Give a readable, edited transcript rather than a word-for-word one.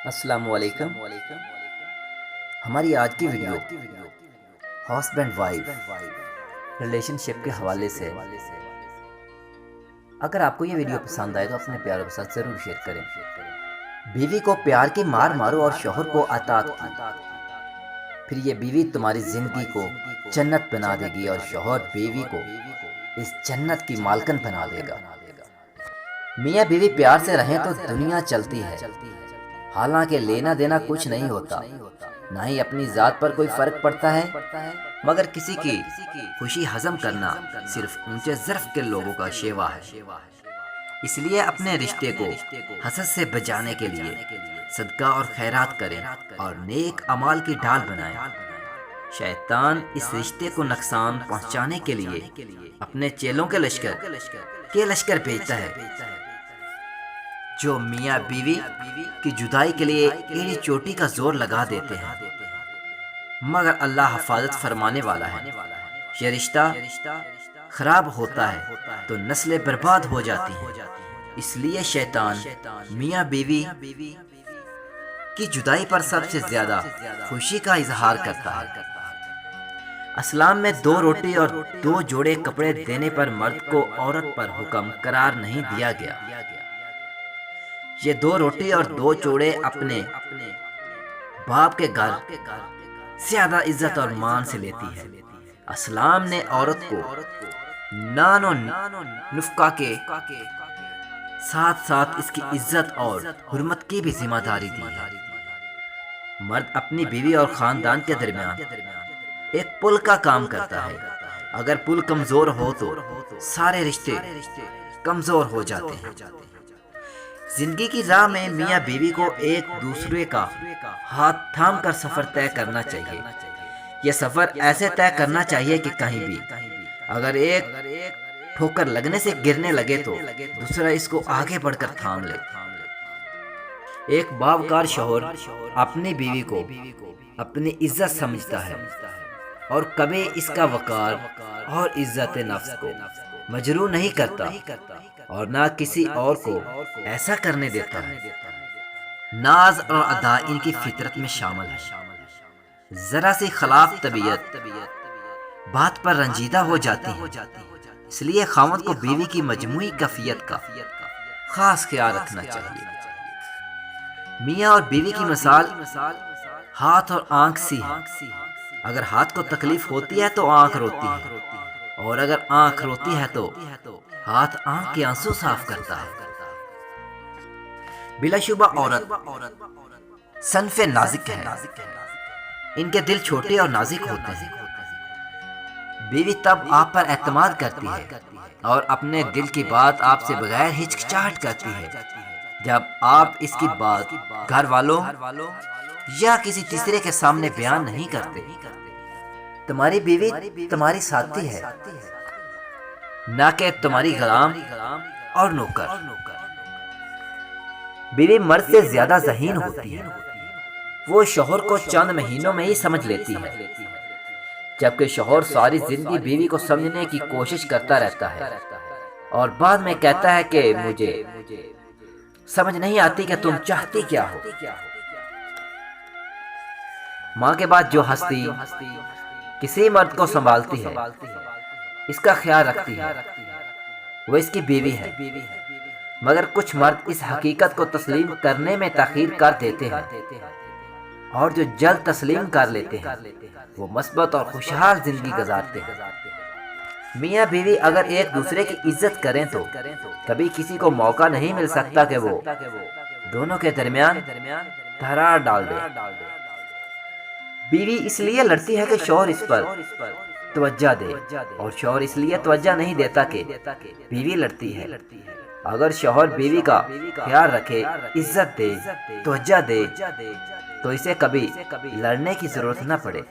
السلام علیکم۔ ہماری آج کی ویڈیو ہسبینڈ وائف ریلیشن شپ کے حوالے سے۔ اگر آپ کو یہ ویڈیو پسند آئے تو اپنے پیاروں کے ساتھ ضرور شیئر کریں۔ بیوی کو پیار کی مار مارو اور شوہر کو اطاعت کی، پھر یہ بیوی تمہاری زندگی کو جنت بنا دے گی اور شوہر بیوی کو اس جنت کی مالکن بنا دے گا۔ میاں بیوی پیار سے رہیں تو دنیا چلتی ہے، حالانکہ لینا دینا کچھ نہیں ہوتا، نہ ہی اپنی ذات پر کوئی فرق پڑتا ہے، مگر کسی کی خوشی ہضم کرنا صرف اونچے ظرف کے لوگوں کا شیوا ہے۔ اس لیے اپنے رشتے کو حسد سے بچانے کے لیے صدقہ اور خیرات کریں اور نیک اعمال کی ڈھال بنائیں۔ شیطان اس رشتے کو نقصان پہنچانے کے لیے اپنے چیلوں کے لشکر بھیجتا ہے، جو میاں بیوی کی جدائی کے لیے ایڑی چوٹی کا زور لگا دیتے ہیں، مگر اللہ حفاظت فرمانے والا ہے۔ یہ رشتہ خراب ہوتا ہے تو نسلیں برباد ہو جاتی ہیں۔ اس لیے شیطان میاں بیوی کی جدائی پر سب سے زیادہ خوشی کا اظہار کرتا ہے۔ اسلام میں 2 روٹی اور 2 جوڑے کپڑے دینے پر مرد کو عورت پر حکم قرار نہیں دیا گیا۔ یہ 2 روٹی اور 2 جوڑے اپنے باپ کے گھر زیادہ عزت اور مان سے لیتی ہے۔ اسلام نے عورت کو نان و نفقہ کے ساتھ ساتھ اس کی عزت اور حرمت کی بھی ذمہ داری دی ہے۔ مرد اپنی بیوی اور خاندان کے درمیان ایک پل کا کام کرتا ہے۔ اگر پل کمزور ہو تو سارے رشتے کمزور ہو جاتے ہیں۔ زندگی کی راہ میں میاں بیوی کو ایک دوسرے کا ہاتھ تھام کر سفر طے کرنا چاہیے۔ یہ سفر ایسے طے کرنا چاہیے کہ کہیں بھی اگر ایک ٹھوکر لگنے سے گرنے لگے تو دوسرا اس کو آگے بڑھ کر تھام لے۔ ایک باوقار شوہر اپنی بیوی کو اپنی عزت سمجھتا ہے اور کبھی اس کا وقار اور عزت نفس کو مجروح نہیں کرتا اور نہ کسی اور کو ایسا کرنے دیتا ہے۔ ناز اور ادا ان کی فطرت میں شامل ہے۔ ذرا سی خلاف طبیعت بات پر رنجیدہ ہو جاتی ہے۔ اس لیے خاوند کو بیوی کی مجموعی کیفیت کا خاص خیال رکھنا چاہیے۔ میاں اور بیوی کی مثال ہاتھ اور آنکھ سی ہے۔ اگر ہاتھ کو تکلیف ہوتی ہے تو آنکھ روتی ہے، اور اگر آنکھ روتی ہے تو ہاتھ آنکھ کے آنسو صاف کرتا ہے۔ بلا شبہ عورت صنف نازک ہے، ان کے دل چھوٹے اور نازک ہوتے ہیں۔ بیوی تب آپ پر اعتماد کرتی ہے اور اپنے دل کی بات آپ سے بغیر ہچکچاہٹ کرتی ہے جب آپ اس کی بات گھر والوں یا کسی تیسرے کے سامنے بیان نہیں کرتے۔ تمہاری بیوی تمہاری ساتھی ہے، نہ کہ تمہاری غلام اور نوکر۔ بیوی مرد سے زیادہ ذہین ہوتی ہے، وہ شوہر کو چند مہینوں میں ہی سمجھ لیتی ہے، جبکہ شوہر ساری زندگی بیوی کو سمجھنے کی کوشش کرتا رہتا ہے اور بعد میں کہتا ہے کہ مجھے سمجھ نہیں آتی کہ تم چاہتی کیا ہو۔ ماں کے بعد جو ہستی کسی مرد کو سنبھالتی ہے، اس کا خیال رکھتی ہے، وہ اس کی بیوی ہے۔ مگر کچھ مرد اس حقیقت کو تسلیم کرنے میں تاخیر کر دیتے ہیں، اور جو جلد تسلیم کر لیتے ہیں وہ مثبت اور خوشحال زندگی گزارتے ہیں۔ میاں بیوی اگر ایک دوسرے کی عزت کریں تو کبھی کسی کو موقع نہیں مل سکتا کہ وہ دونوں کے درمیان دراڑ ڈال دے۔ بیوی اس لیے لڑتی ہے کہ شوہر اس پر توجہ دے، اور شوہر اس لیے توجہ نہیں دیتا کہ بیوی لڑتی ہے۔ اگر شوہر بیوی کا خیال رکھے، عزت دے، توجہ دے تو اسے کبھی لڑنے کی ضرورت نہ پڑے۔